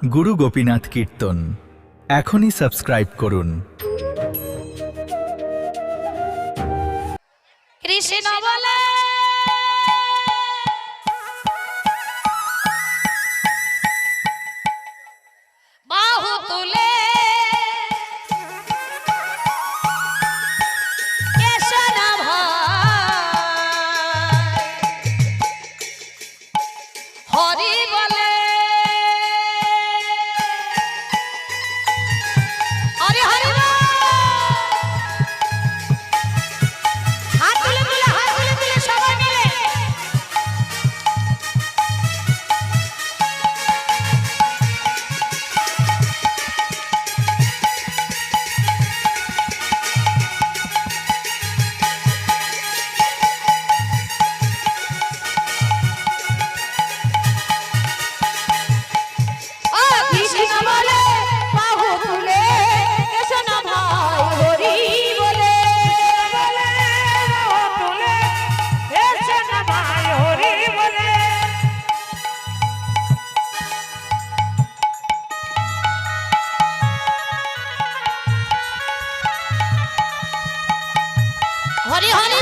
গুরু গোপীনাথ কীর্তন। এখনই সাবস্ক্রাইব করুন। কৃষ্ণ বলে বাহু তুলে হরি বলে হরি হরি হাত তুলে সবাই মিলে হরি হরি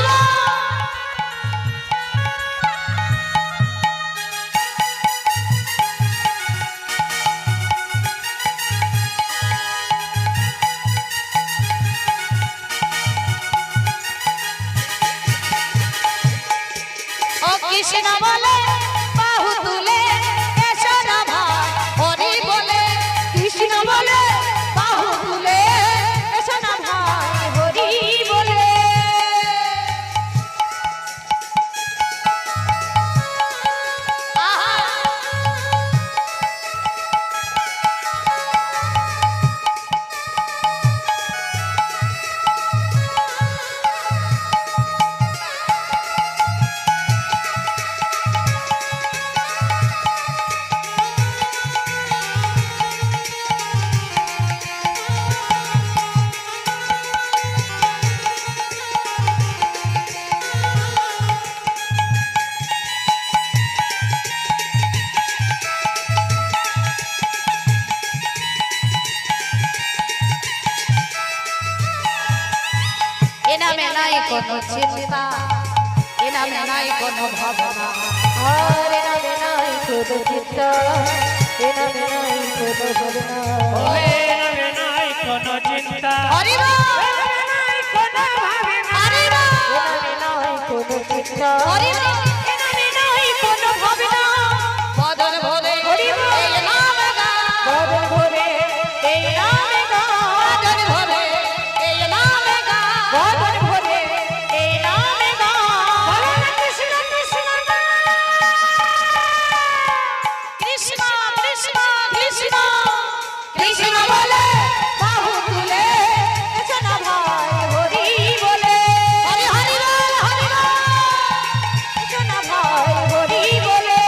ও কৃষ্ণ বলে বাহু তুলে এসো না ভাই হরি বলে কৃষ্ণ বলে বাহু তুলে এসো না ভাই হরি বলে এনামে নাই কোনো চিন্তা এনামে নাই কোনো ভাবনা আর এনামে নাই কোনো চিন্তা এনামে নাই কোনো ভাবনা এনামে নাই কোনো চিন্তা হরি বল এনামে নাই কোনো ভাবনা হরি বল এনামে নাই কোনো চিন্তা হরি বল এনামে নাই কোনো ভাবনা বদন ভরে হরি বল এই নাম গা বদন ভরে এই নাম গা বদন ভরে এই নাম গা বদন ভরে এই নাম গা বলো না কৃষ্ণ কৃষ্ণ কৃষ্ণ কৃষ্ণ কৃষ্ণ কৃষ্ণ বলে বাহু তুলে এসো না ভাই হরি বলে হরি হরি বল হরি বল এসো না ভাই হরি বলে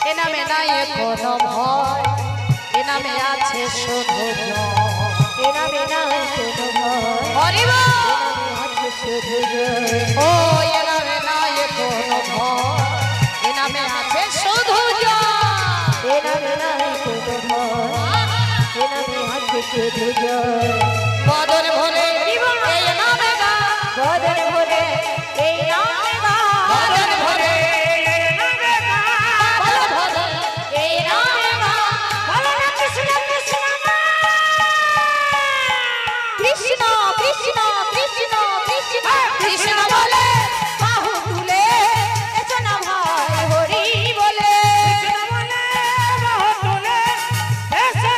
এনামে নাই কোনো ভয় এনামে আছে শুধু জয় এনামে নাই কোনো ভয় হরি বল এনামে আছে শুধু জয় ও এনামে নাই কোনো ভয় এনামে আছে শুধু জয় এনামে নাই কোনো ভয় এনামে আছে শুধু জয় বদন ভরে এই নামে গা বদন ভরে এই নামে গা বদন ভরে কৃষ্ণ কৃষ্ণ কৃষ্ণ কৃষ্ণ কৃষ্ণ বলে বাহু তুলে এসো না ভাই হরি বলে কৃষ্ণ বলে বাহু তুলে এসো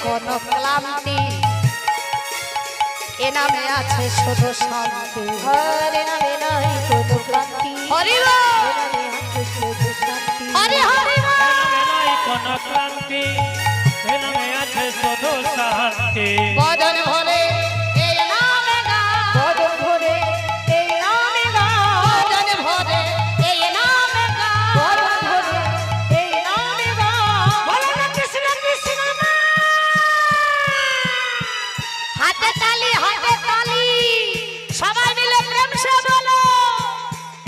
কোনো ক্লান্তি এ নামে আছে শুধু শান্তি হরে নামে নাই কোনো ক্লান্তি হরি বল এ নামে আছে শুধু শান্তি হরি হরি বল এ নামে নাই কোনো ক্লান্তি এ নামে আছে শুধু শান্তি বদন ভরে এই নামে গান বদন ভরে এই নামে গান বদন ভরে এই নামে গান বদন ভরে এই নামে গান বলো না কৃষ্ণ কৃষ্ণ না হাতে তালি সবাই মিলে প্রেম সে বলো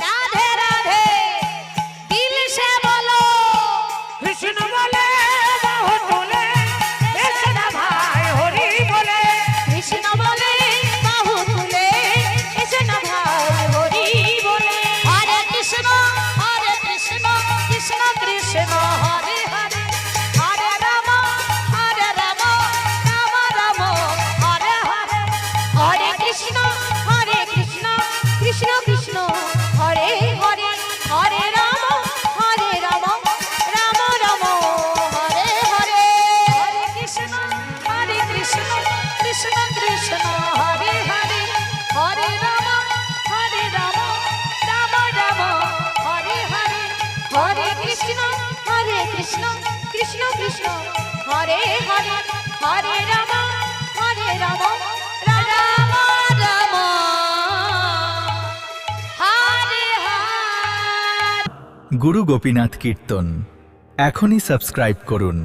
রাধে রাধে দিল সে বলো কৃষ্ণ বলে বাহু তুলে এসে না ভাই হরি বলে কৃষ্ণ বলে বাহু তুলে এসে না ভাই হরি বলে হরে কৃষ্ণ কৃষ্ণ কৃষ্ণ হরে হরে হরে রাম রাম রাম হরে হরে হরে কৃষ্ণ কৃষ্ণ কৃষ্ণ হরে হরে হরে রাম রাম রাম হরে হরে হরে কৃষ্ণ কৃষ্ণ কৃষ্ণ হরে হরে হরে রাম রাম রাম হরে হরে হরে কৃষ্ণ কৃষ্ণ কৃষ্ণ হরে হরে হরে রাম রাম রাম রাম হরে হরে গুরু গোপীনাথ কীর্তন এখনই সাবস্ক্রাইব করুন।